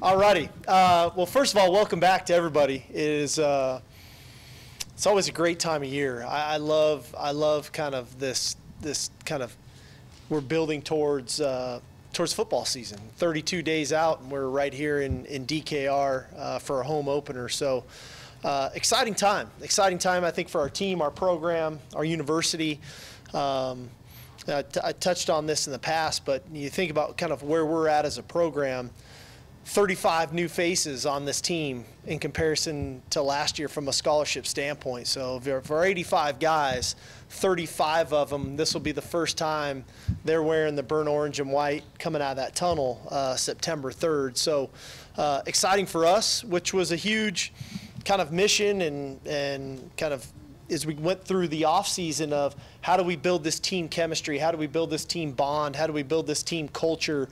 All righty. Well, first of all, welcome back to everybody. It is it's always a great time of year. I love kind of this kind of we're building towards football season. 32 days out, and we're right here in DKR for a home opener. So exciting time. Exciting time, I think, for our team, our program, our university. I touched on this in the past, but you think about kind of where we're at as a program. 35 new faces on this team in comparison to last year from a scholarship standpoint. So for 85 guys, 35 of them, this will be the first time they're wearing the burnt orange and white coming out of that tunnel September 3rd. So exciting for us, which was a huge kind of mission and kind of as we went through the offseason of how do we build this team chemistry, how do we build this team bond, how do we build this team culture,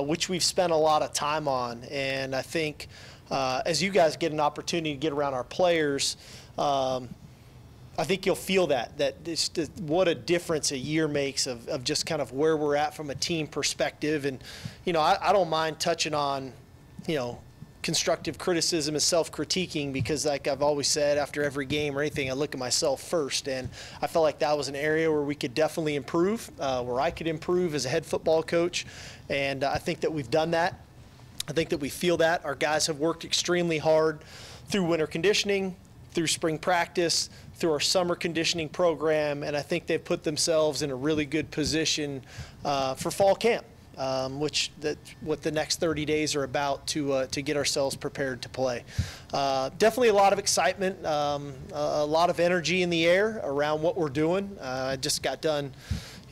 which we've spent a lot of time on. And I think as you guys get an opportunity to get around our players, I think you'll feel that what a difference a year makes of just kind of where we're at from a team perspective. And, you know, I don't mind touching on, you know, constructive criticism and self-critiquing because, like I've always said, after every game or anything, I look at myself first, and I felt like that was an area where we could definitely improve, where I could improve as a head football coach, and I think that we've done that. I think that we feel that. Our guys have worked extremely hard through winter conditioning, through spring practice, through our summer conditioning program, and I think they've put themselves in a really good position for fall camp. What the next 30 days are about to get ourselves prepared to play. Definitely a lot of excitement, a lot of energy in the air around what we're doing. I just got done,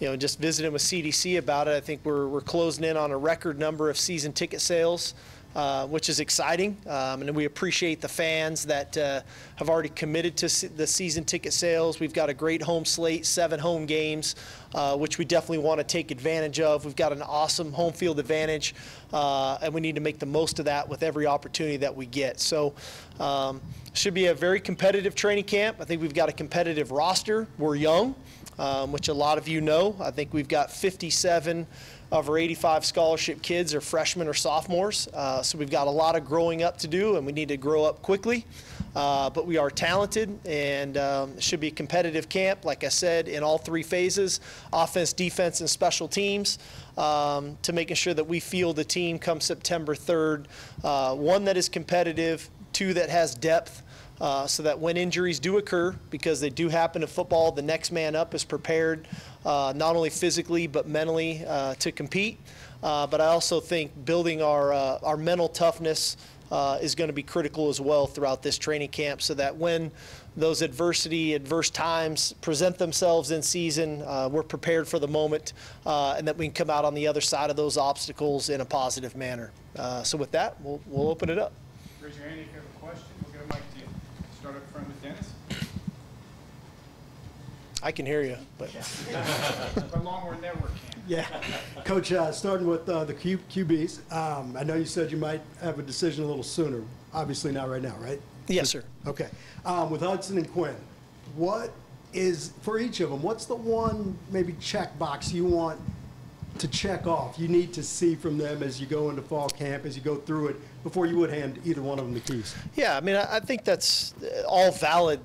you know, just visiting with CDC about it. I think we're closing in on a record number of season ticket sales, which is exciting, and we appreciate the fans that have already committed to the season ticket sales. We've got a great home slate, 7 home games, which we definitely want to take advantage of. We've got an awesome home field advantage, and we need to make the most of that with every opportunity that we get. So should be a very competitive training camp. I think we've got a competitive roster. We're young, which a lot of you know. I think we've got 57 of our 85 scholarship kids are freshmen or sophomores. So we've got a lot of growing up to do, and we need to grow up quickly. But we are talented, and it should be a competitive camp, like I said, in all 3 phases, offense, defense, and special teams, to making sure that we field the team come September 3rd, 1 that is competitive, 2 that has depth, so that when injuries do occur, because they do happen in football, the next man up is prepared, not only physically but mentally to compete. But I also think building our mental toughness is going to be critical as well throughout this training camp, so that when those adverse times present themselves in season, we're prepared for the moment, and that we can come out on the other side of those obstacles in a positive manner. So with that, we'll open it up. Raise your hand if you have a question. We'll get a mic to you. Start up front with Dennis. I can hear you, but But Longhorn Network can. Yeah. Coach, starting with the QBs, I know you said you might have a decision a little sooner. Obviously not right now, right? yes, sir. Okay. With Hudson and Quinn, what is, for each of them, what's the one maybe check box you want to check off, you need to see from them as you go into fall camp, as you go through it, before you would hand either one of them the keys? Yeah, I mean, I think that's all valid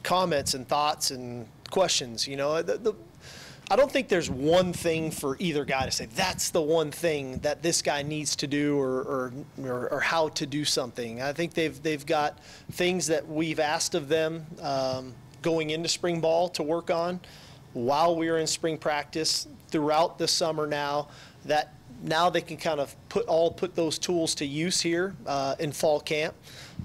comments and thoughts and questions. You know, I don't think there's one thing for either guy to say that's the one thing that this guy needs to do or how to do something. I think they've got things that we've asked of them going into spring ball to work on while we were in spring practice throughout the summer now, that now they can kind of put those tools to use here in fall camp.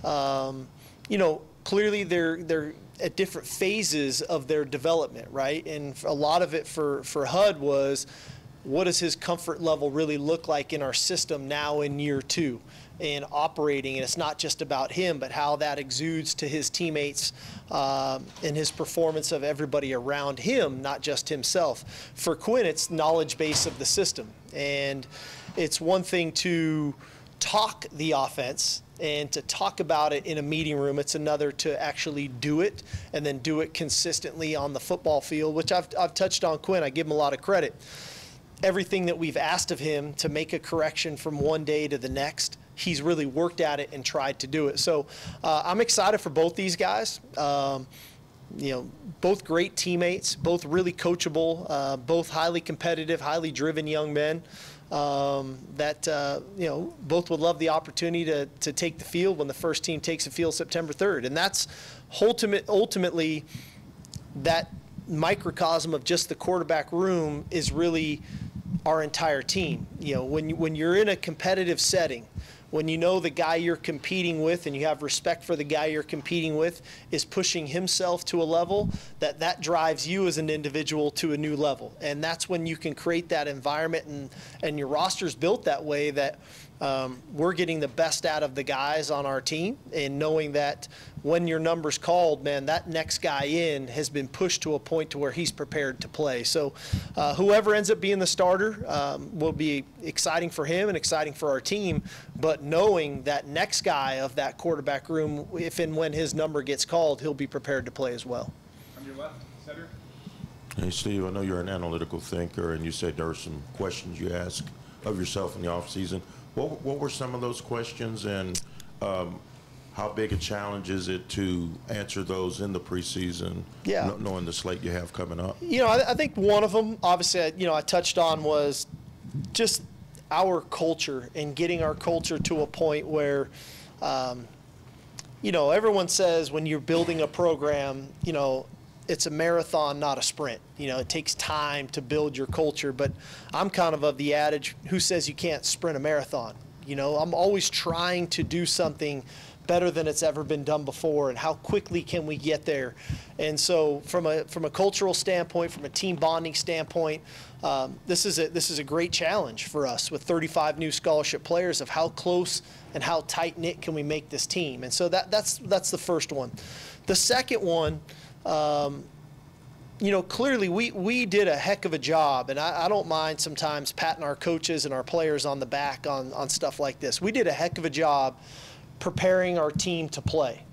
You know, clearly they're at different phases of their development, right? And a lot of it for HUD was, what does his comfort level really look like in our system now in year 2 and operating? And it's not just about him, but how that exudes to his teammates and his performance of everybody around him, not just himself. For Quinn, it's knowledge base of the system. And it's one thing to talk the offense and to talk about it in a meeting room. It's another to actually do it, and then do it consistently on the football field, which I've touched on Quinn. I give him a lot of credit. Everything that we've asked of him to make a correction from one day to the next he's really worked at it and tried to do it. So I'm excited for both these guys. You know, both great teammates, both really coachable, both highly competitive, highly driven young men that, you know, both would love the opportunity to take the field when the first team takes the field September 3rd. And that's ultimately that microcosm of just the quarterback room is really our entire team. You know, when you're in a competitive setting, when you know the guy you're competing with and you have respect for the guy you're competing with is pushing himself to a level that drives you as an individual to a new level. And that's when you can create that environment, and your roster's built that way that we're getting the best out of the guys on our team, and knowing that when your number's called, man, that next guy in has been pushed to a point to where he's prepared to play. So whoever ends up being the starter will be exciting for him and exciting for our team, but knowing that next guy of that quarterback room, if and when his number gets called, he'll be prepared to play as well. On your left, Cedric. Hey, Steve, I know you're an analytical thinker, and you said there were some questions you asked of yourself in the offseason. What were some of those questions, and how big a challenge is it to answer those in the preseason, knowing the slate you have coming up? You know, I think one of them, obviously, you know, I touched on was just our culture and getting our culture to a point where, you know, everyone says when you're building a program, you know, it's a marathon, not a sprint. You know, it takes time to build your culture, but I'm kind of the adage, who says you can't sprint a marathon? You know, I'm always trying to do something better than it's ever been done before, and how quickly can we get there? And so from a cultural standpoint, from a team bonding standpoint, this is a great challenge for us with 35 new scholarship players of how close and how tight-knit can we make this team. And so that's the first one. The second one, you know, clearly we did a heck of a job, and I don't mind sometimes patting our coaches and our players on the back on stuff like this. We did a heck of a job preparing our team to play,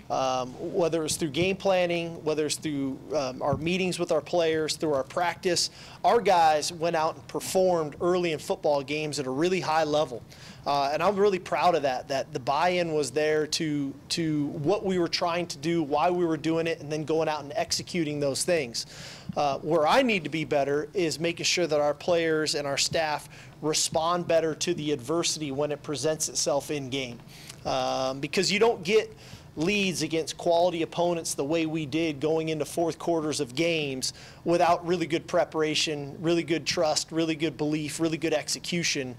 whether it's through game planning, whether it's through our meetings with our players, through our practice. Our guys went out and performed early in football games at a really high level. And I'm really proud of that the buy-in was there to what we were trying to do, why we were doing it, and then going out and executing those things. Where I need to be better is making sure that our players and our staff respond better to the adversity when it presents itself in game. Because you don't get leads against quality opponents the way we did going into fourth quarters of games without really good preparation, really good trust, really good belief, really good execution,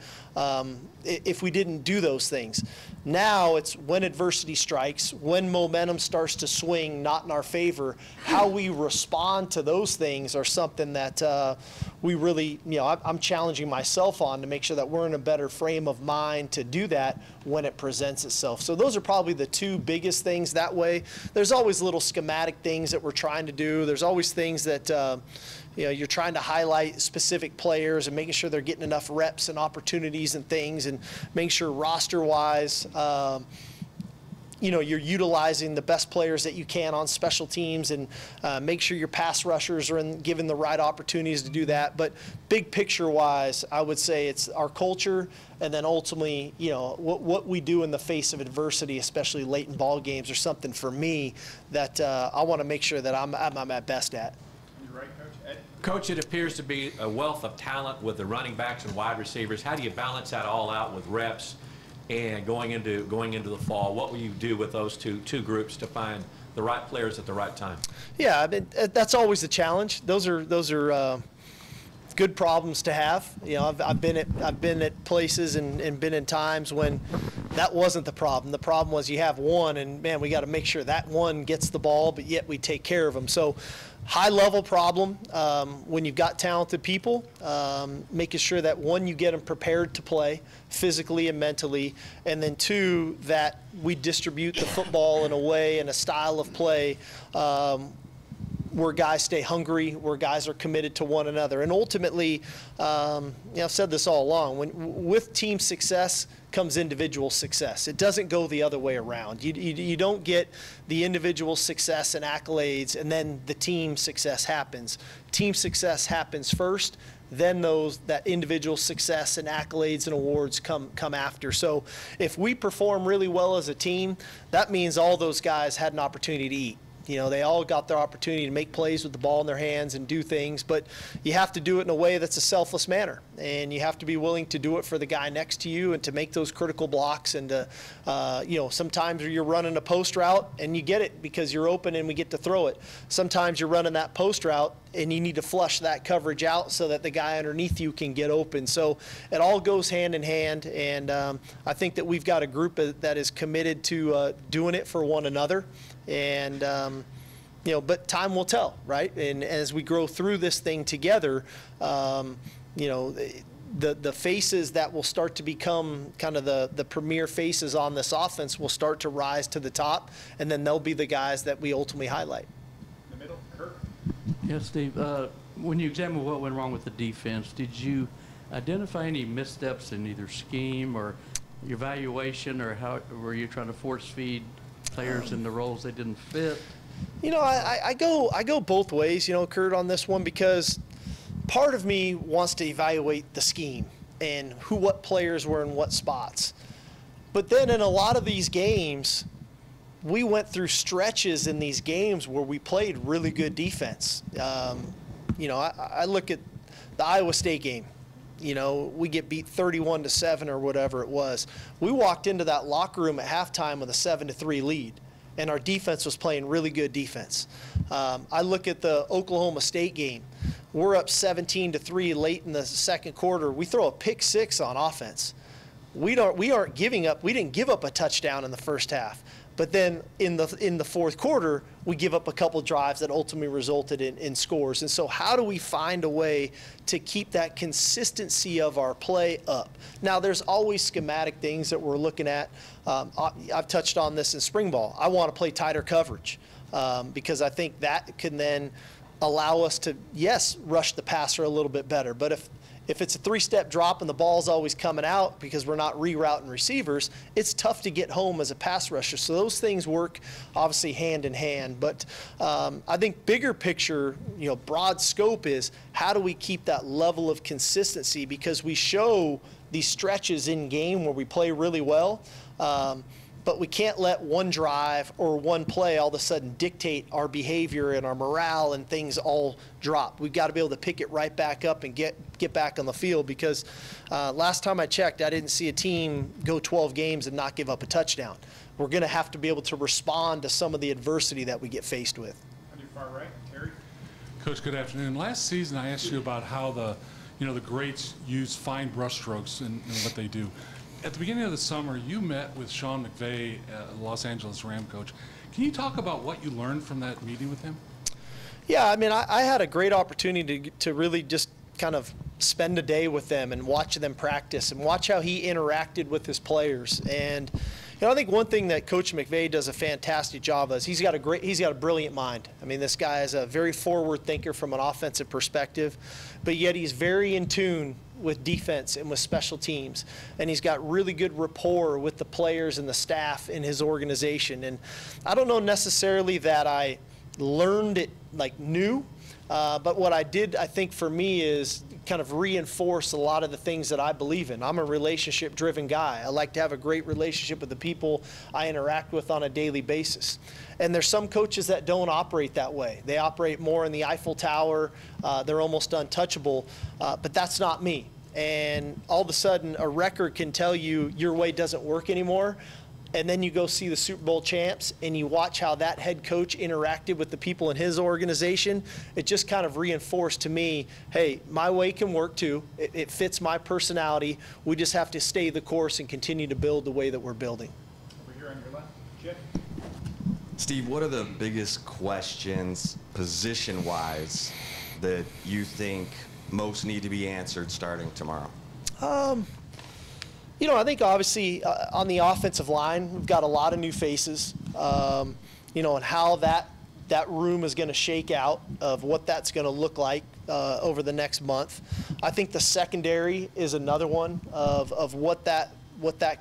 if we didn't do those things. Now it's when adversity strikes, when momentum starts to swing not in our favor, how we respond to those things are something that we really, you know, I'm challenging myself on to make sure that we're in a better frame of mind to do that when it presents itself. So those are probably the two biggest things that way. There's always little schematic things that we're trying to do. There's always things that, you know, you're trying to highlight specific players and making sure they're getting enough reps and opportunities and things, and making sure roster-wise, you know, you're utilizing the best players that you can on special teams, and make sure your pass rushers are given the right opportunities to do that. But big picture-wise, I would say it's our culture, and then ultimately, you know, what we do in the face of adversity, especially late in ball games, or something for me that I want to make sure that I'm at my best at. You're right, Coach. Ed? Coach, it appears to be a wealth of talent with the running backs and wide receivers. How do you balance that all out with reps and going into the fall? What will you do with those two groups to find the right players at the right time? Yeah, I mean, that's always the challenge. Those are good problems to have. You know, I've been at places and been in times when that wasn't the problem. The problem was you have one, and man, we got to make sure that one gets the ball, but yet we take care of them. So high-level problem when you've got talented people, making sure that, one, you get them prepared to play physically and mentally, and then two, that we distribute the football in a way and a style of play where guys stay hungry, where guys are committed to one another. And ultimately, you know, I've said this all along, with team success comes individual success. It doesn't go the other way around. You don't get the individual success and accolades and then the team success happens. Team success happens first, then that individual success and accolades and awards come after. So if we perform really well as a team, that means all those guys had an opportunity to eat. You know, they all got their opportunity to make plays with the ball in their hands and do things, but you have to do it in a way that's a selfless manner, and you have to be willing to do it for the guy next to you and to make those critical blocks. And to, you know, sometimes you're running a post route and you get it because you're open and we get to throw it. Sometimes you're running that post route and you need to flush that coverage out so that the guy underneath you can get open. So it all goes hand in hand, and I think that we've got a group that is committed to doing it for one another. And, you know, but time will tell, right? And as we grow through this thing together, you know, the faces that will start to become kind of the premier faces on this offense will start to rise to the top, and then they'll be the guys that we ultimately highlight. In the middle, Kirk. Yes, Steve. When you examine what went wrong with the defense, did you identify any missteps in either scheme or evaluation, or how were you trying to force feed players in the roles they didn't fit? You know, I go both ways, you know, Kurt, on this one, because part of me wants to evaluate the scheme and what players were in what spots. But then in a lot of these games, we went through stretches in these games where we played really good defense. You know, I look at the Iowa State game. You know, we get beat 31-7 or whatever it was. We walked into that locker room at halftime with a 7-3 lead, and our defense was playing really good defense. I look at the Oklahoma State game. We're up 17-3 late in the second quarter. We throw a pick six on offense. We aren't giving up. We didn't give up a touchdown in the first half. But then in the fourth quarter, we give up a couple drives that ultimately resulted in scores. And so how do we find a way to keep that consistency of our play up? Now, there's always schematic things that we're looking at. I've touched on this in spring ball. I want to play tighter coverage because I think that can then allow us to, yes, rush the passer a little bit better. But if it's a three-step drop and the ball's always coming out because we're not rerouting receivers, it's tough to get home as a pass rusher. So those things work obviously hand in hand. But I think bigger picture, you know, broad scope is how do we keep that level of consistency, because we show these stretches in game where we play really well. But we can't let one drive or one play all of a sudden dictate our behavior and our morale and things all drop. We've got to be able to pick it right back up and get back on the field, because last time I checked, I didn't see a team go 12 games and not give up a touchdown. We're going to have to be able to respond to some of the adversity that we get faced with. On your far right, Terry. Coach, good afternoon. Last season, I asked you about how the greats use fine brushstrokes in what they do. At the beginning of the summer, you met with Sean McVay, Los Angeles Ram coach. Can you talk about what you learned from that meeting with him? Yeah, I mean, I had a great opportunity to really just kind of spend a day with them and watch them practice and watch how he interacted with his players. And you know, I think one thing that Coach McVay does a fantastic job of is he's got a brilliant mind. I mean, this guy is a very forward thinker from an offensive perspective, but yet he's very in tune with defense and with special teams, and he's got really good rapport with the players and the staff in his organization. And I don't know necessarily that I learned it like new, but what I did, I think, for me is kind of reinforce a lot of the things that I believe in. I'm a relationship-driven guy. I like to have a great relationship with the people I interact with on a daily basis. And there's some coaches that don't operate that way. They operate more in the Eiffel Tower. They're almost untouchable, but that's not me. And all of a sudden, a record can tell you your way doesn't work anymore. And then you go see the Super Bowl champs and you watch how that head coach interacted with the people in his organization. It just kind of reinforced to me, hey, my way can work too. It fits my personality. We just have to stay the course and continue to build the way that we're building. Over here on your left, Jeff. Steve, what are the biggest questions position-wise that you think most need to be answered starting tomorrow? You know, I think obviously on the offensive line, we've got a lot of new faces, you know, and how that room is going to shake out, of what that's going to look like over the next month. I think the secondary is another one of what that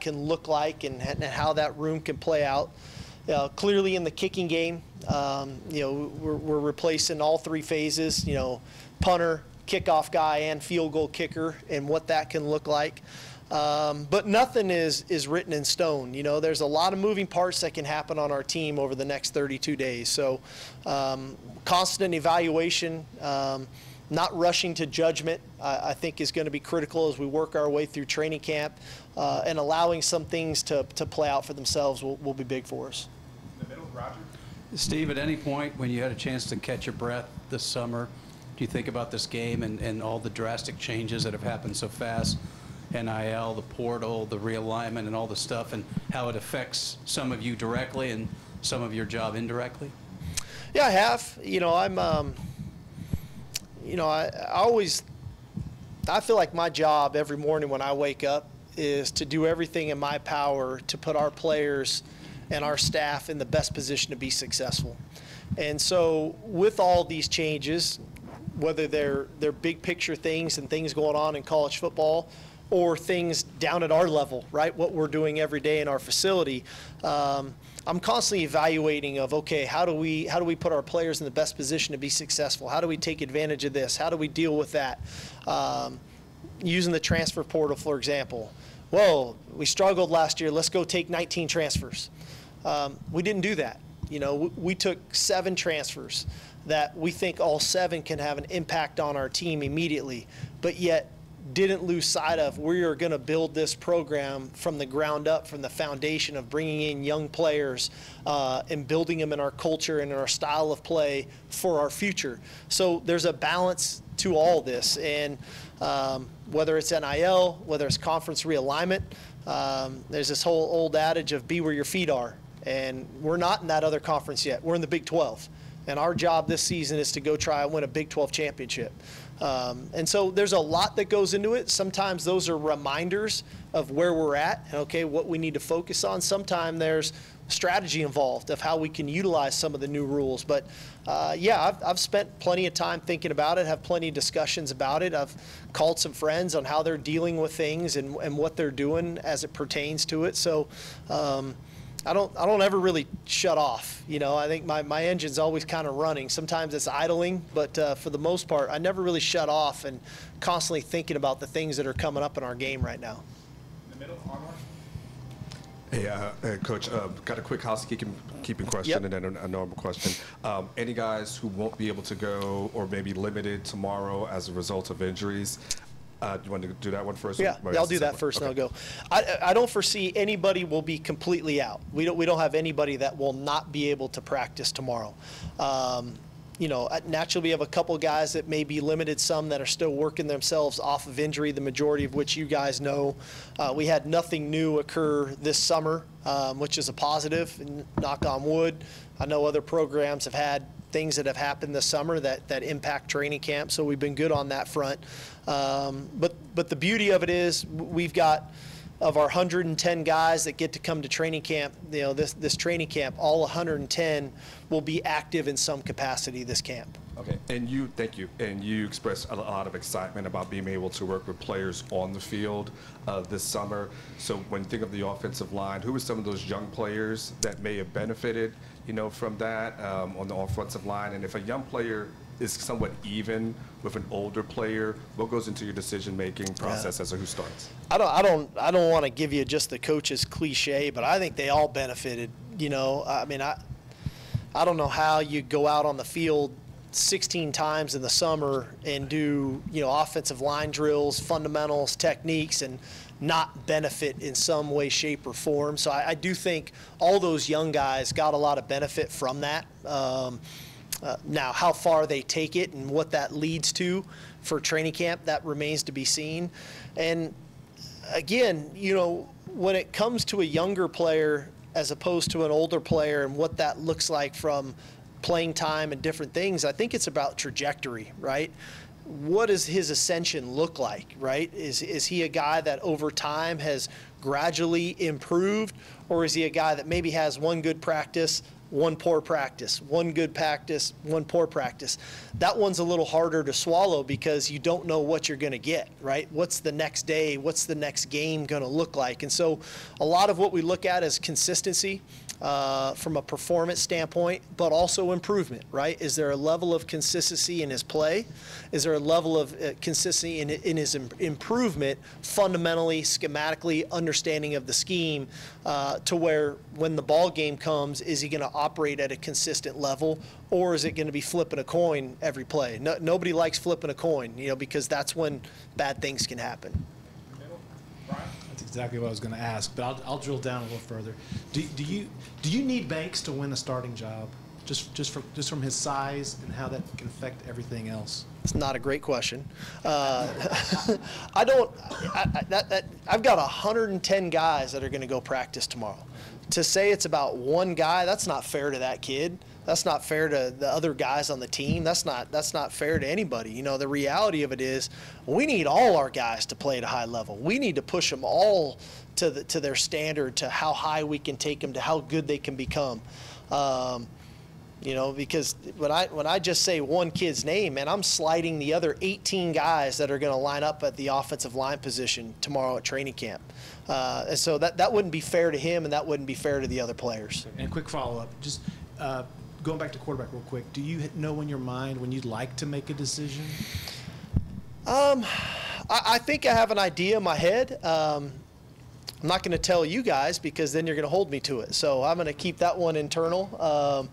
can look like and how that room can play out. Clearly in the kicking game, you know, we're replacing all three phases, you know, punter, kickoff guy and field goal kicker and what that can look like. But nothing is written in stone. You know, there's a lot of moving parts that can happen on our team over the next 32 days. So constant evaluation, not rushing to judgment, I think is going to be critical as we work our way through training camp, and allowing some things to play out for themselves will be big for us. In the middle, Roger. Steve, at any point when you had a chance to catch your breath this summer, do you think about this game and all the drastic changes that have happened so fast? NIL, the portal, the realignment, and all the stuff, and how it affects some of you directly and some of your job indirectly? Yeah, I have. You know, I feel like my job every morning when I wake up is to do everything in my power to put our players and our staff in the best position to be successful. And so with all these changes, whether they're big picture things and things going on in college football or things down at our level, right, what we're doing every day in our facility, I'm constantly evaluating of, okay, how do we put our players in the best position to be successful? How do we take advantage of this? How do we deal with that? Using the transfer portal, for example. Whoa, we struggled last year. Let's go take 19 transfers. We didn't do that. You know, we took 7 transfers that we think all 7 can have an impact on our team immediately, but yet didn't lose sight of we are going to build this program from the ground up, from the foundation of bringing in young players and building them in our culture and in our style of play for our future. So there's a balance to all this, and whether it's NIL, whether it's conference realignment, there's this whole old adage of be where your feet are, and we're not in that other conference yet. We're in the Big 12, and our job this season is to go try and win a Big 12 championship. And so there's a lot that goes into it. Sometimes those are reminders of where we're at, and okay, what we need to focus on. Sometimes there's strategy involved of how we can utilize some of the new rules. But yeah, I've spent plenty of time thinking about it, have plenty of discussions about it. I've called some friends on how they're dealing with things and what they're doing as it pertains to it. So I don't ever really shut off. You know, I think my engine's always kind of running. Sometimes it's idling, but for the most part, I never really shut off and constantly thinking about the things that are coming up in our game right now. In the middle, Longhorns. Hey, Coach, got a quick housekeeping question. Yep. And then a normal question. Any guys who won't be able to go or maybe limited tomorrow as a result of injuries? Do you want to do that one first? Yeah, I'll do that first, and I'll go. I don't foresee anybody will be completely out. We don't have anybody that will not be able to practice tomorrow. You know, naturally we have a couple guys that may be limited, some that are still working themselves off of injury, the majority of which you guys know. We had nothing new occur this summer, which is a positive, and knock on wood. I know other programs have had things that have happened this summer that impact training camp, so we've been good on that front. But the beauty of it is we've got, of our 110 guys that get to come to training camp, you know, this training camp, all 110 will be active in some capacity this camp. Okay, and thank you. And you expressed a lot of excitement about being able to work with players on the field this summer. So when you think of the offensive line, who are some of those young players that may have benefited, you know, from that on the offensive line? And if a young player is somewhat even with an older player, what goes into your decision-making process as to who starts? I don't want to give you just the coach's cliche, but I think they all benefited. You know, I mean, I don't know how you go out on the field 16 times in the summer and do, you know, offensive line drills, fundamentals, techniques, and not benefit in some way, shape, or form. So I do think all those young guys got a lot of benefit from that. Now, how far they take it and what that leads to for training camp, that remains to be seen. And again, you know, when it comes to a younger player as opposed to an older player and what that looks like from playing time and different things, I think it's about trajectory, right? What does his ascension look like, right? Is he a guy that over time has gradually improved, or is he a guy that maybe has one good practice, one poor practice, one good practice, one poor practice? That one's a little harder to swallow because you don't know what you're going to get, right? What's the next day? What's the next game going to look like? And so a lot of what we look at is consistency. from a performance standpoint, but also improvement, right? Is there a level of consistency in his play? Is there a level of consistency in his improvement, fundamentally, schematically, understanding of the scheme, to where when the ball game comes, is he going to operate at a consistent level, or is it going to be flipping a coin every play? Nobody likes flipping a coin, because that's when bad things can happen. That's exactly what I was going to ask, but I'll drill down a little further. Do you need Banks to win a starting job, just from his size and how that can affect everything else? It's not a great question. I've got 110 guys that are going to go practice tomorrow. To say it's about one guy, that's not fair to that kid. That's not fair to the other guys on the team. That's not fair to anybody. The reality of it is we need all our guys to play at a high level. We need to push them all to their standard, to how high we can take them, to how good they can become. Because when I just say one kid's name, man, I'm sliding the other 18 guys that are going to line up at the offensive line position tomorrow at training camp. And so that wouldn't be fair to him, and that wouldn't be fair to the other players. And a quick follow-up, just going back to quarterback real quick, do you know in your mind when you'd like to make a decision? I think I have an idea in my head. I'm not going to tell you guys because then you're going to hold me to it. So I'm going to keep that one internal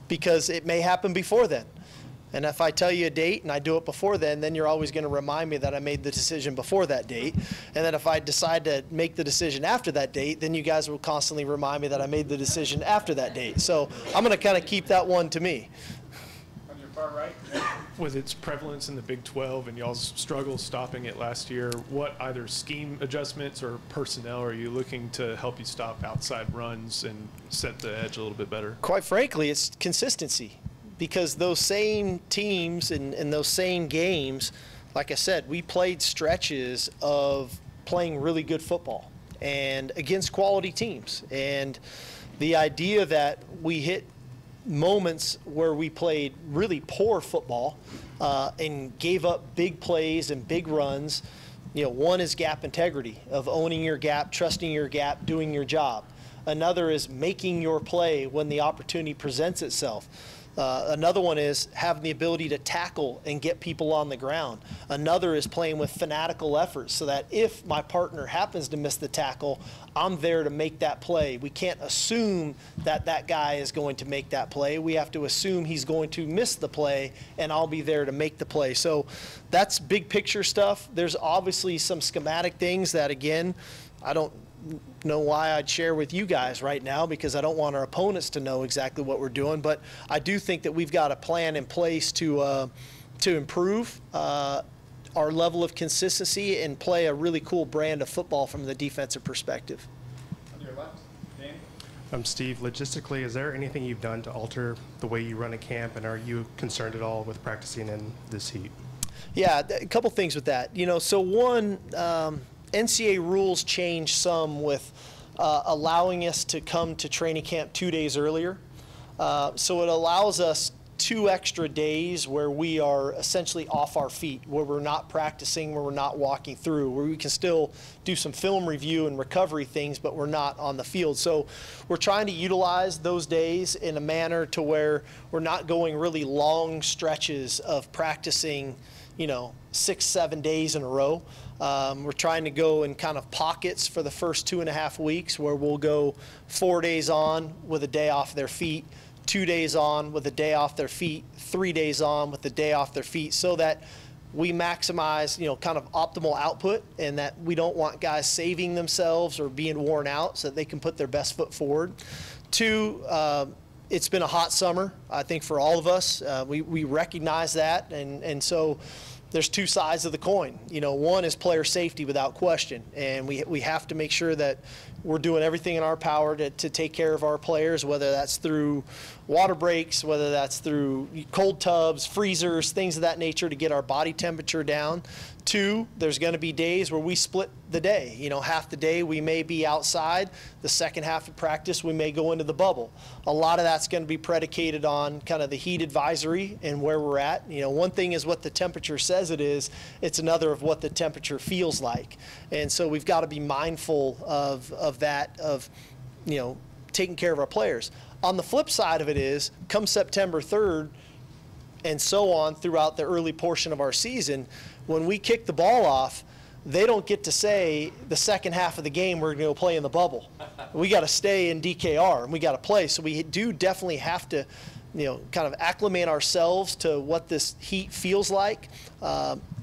because it may happen before then. And if I tell you a date and I do it before then you're always going to remind me that I made the decision before that date. And then if I decide to make the decision after that date, then you guys will constantly remind me that I made the decision after that date. So I'm going to kind of keep that one to me. On your far right. With its prevalence in the Big 12 and y'all's struggle stopping it last year, what either scheme adjustments or personnel are you looking to help you stop outside runs and set the edge a little bit better? Quite frankly, it's consistency. Because those same teams and those same games, like I said, we played stretches of playing really good football and against quality teams. And the idea that we hit moments where we played really poor football and gave up big plays and big runs, one is gap integrity, of owning your gap, trusting your gap, doing your job. Another is making your play when the opportunity presents itself. Another one is having the ability to tackle and get people on the ground. Another is playing with fanatical efforts so that if my partner happens to miss the tackle, I'm there to make that play. We can't assume that that guy is going to make that play. We have to assume he's going to miss the play, and I'll be there to make the play. So that's big picture stuff. There's obviously some schematic things that, again, I don't know why I'd share with you guys right now because I don't want our opponents to know exactly what we're doing, but I do think that we've got a plan in place to improve our level of consistency and play a really cool brand of football from the defensive perspective. On your left, Dan. Steve, logistically, is there anything you've done to alter the way you run a camp, and are you concerned at all with practicing in this heat? Yeah, a couple things with that. So one, NCAA rules changed some with allowing us to come to training camp 2 days earlier. So it allows us 2 extra days where we are essentially off our feet, where we're not practicing, where we're not walking through, where we can still do some film review and recovery things, but we're not on the field. So we're trying to utilize those days in a manner to where we're not going really long stretches of practicing, 6-7 days in a row. We're trying to go in kind of pockets for the first 2.5 weeks where we'll go 4 days on with a day off their feet, 2 days on with a day off their feet, 3 days on with a day off their feet, so that we maximize, kind of optimal output, and that we don't want guys saving themselves or being worn out so that they can put their best foot forward. 2, it's been a hot summer, I think, for all of us. We recognize that, and so there's 2 sides of the coin. One is player safety without question, and we have to make sure that we're doing everything in our power to take care of our players, whether that's through water breaks, whether that's through cold tubs, freezers, things of that nature to get our body temperature down. 2, there's going to be days where we split the day. Half the day we may be outside. The second half of practice we may go into the bubble. A lot of that's going to be predicated on kind of the heat advisory and where we're at. One thing is what the temperature says it is. It's another of what the temperature feels like. And so we've got to be mindful of that, taking care of our players. On the flip side of it is, come September 3rd and so on throughout the early portion of our season, when we kick the ball off, they don't get to say the second half of the game we're going to go play in the bubble. We got to stay in DKR and we got to play. So we do definitely have to, kind of acclimate ourselves to what this heat feels like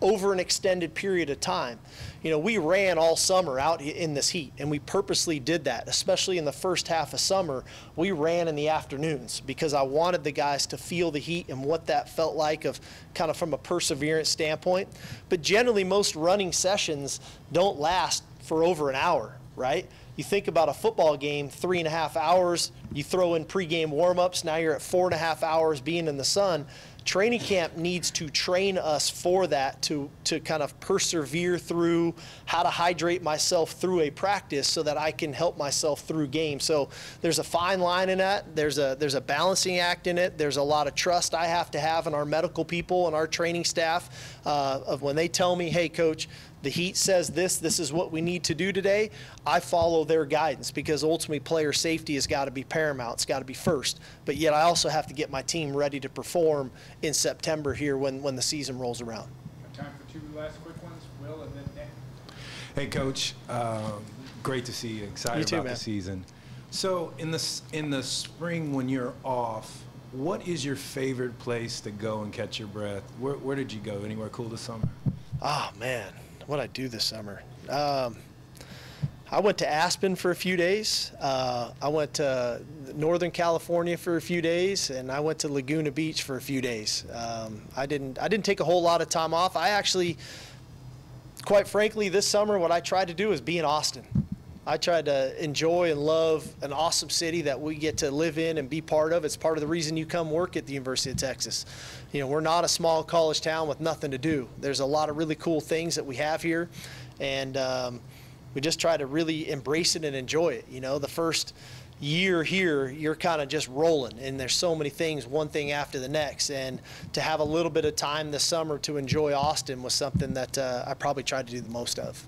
over an extended period of time. We ran all summer out in this heat, and we purposely did that, especially in the first half of summer. We ran in the afternoons because I wanted the guys to feel the heat and what that felt like of kind of from a perseverance standpoint. But generally, most running sessions don't last for over an hour, right? You think about a football game, 3.5 hours, you throw in pregame warm-ups, now you're at 4.5 hours being in the sun. Training camp needs to train us for that, to kind of persevere through how to hydrate myself through a practice so that I can help myself through games. So there's a fine line in that. There's a balancing act in it. There's a lot of trust I have to have in our medical people and our training staff of when they tell me, hey, coach, the heat says this is what we need to do today, I follow their guidance because ultimately player safety has got to be paramount. It's got to be first. But yet I also have to get my team ready to perform in September here when the season rolls around. Time for two last quick ones, Will and then Nick. Hey, Coach. Great to see you. Excited You too, about man. the season. So in the spring when you're off, what is your favorite place to go and catch your breath? Where did you go? Anywhere cool this summer? Oh, man. What'd I do this summer? I went to Aspen for a few days. I went to Northern California for a few days, and I went to Laguna Beach for a few days. I didn't take a whole lot of time off. I actually, quite frankly, this summer, what I tried to do is be in Austin. I tried to enjoy and love an awesome city that we get to live in and be part of. It's part of the reason you come work at the University of Texas. We're not a small college town with nothing to do. There's a lot of really cool things that we have here, and we just try to really embrace it and enjoy it. The first year here, you're kind of just rolling, and there's so many things, one thing after the next. And to have a little bit of time this summer to enjoy Austin was something that I probably tried to do the most of.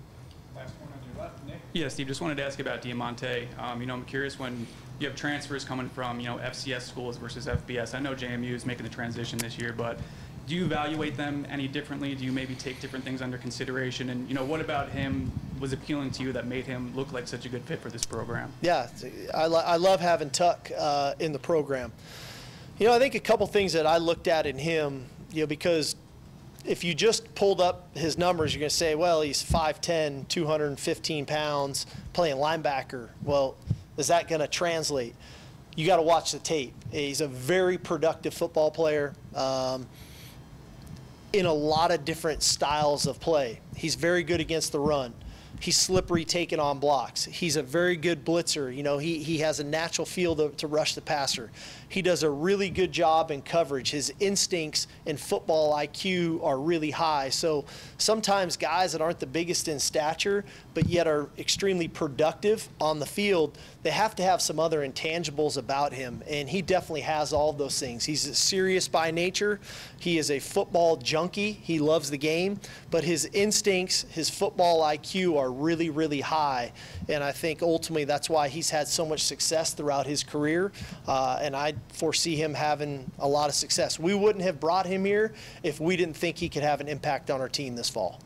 Last one on your left, Nick. Yeah, Steve, just wanted to ask about Diamante. I'm curious when you have transfers coming from, FCS schools versus FBS. I know JMU is making the transition this year, but do you evaluate them any differently? Do you maybe take different things under consideration? And, what about him was appealing to you that made him look like such a good fit for this program? Yeah, I love having Tuck in the program. I think a couple things that I looked at in him, because if you just pulled up his numbers, you're going to say, well, he's 5'10", 215 pounds, playing linebacker. Well, is that going to translate? You got to watch the tape. He's a very productive football player in a lot of different styles of play. He's very good against the run. He's slippery taking on blocks. He's a very good blitzer. He has a natural feel to rush the passer. He does a really good job in coverage. His instincts and football IQ are really high. So sometimes guys that aren't the biggest in stature, but yet are extremely productive on the field, they have to have some other intangibles about him. And he definitely has all of those things. He's serious by nature. He is a football junkie. He loves the game. But his instincts, his football IQ are really, really high. And I think ultimately that's why he's had so much success throughout his career. And I foresee him having a lot of success. We wouldn't have brought him here if we didn't think he could have an impact on our team this fall.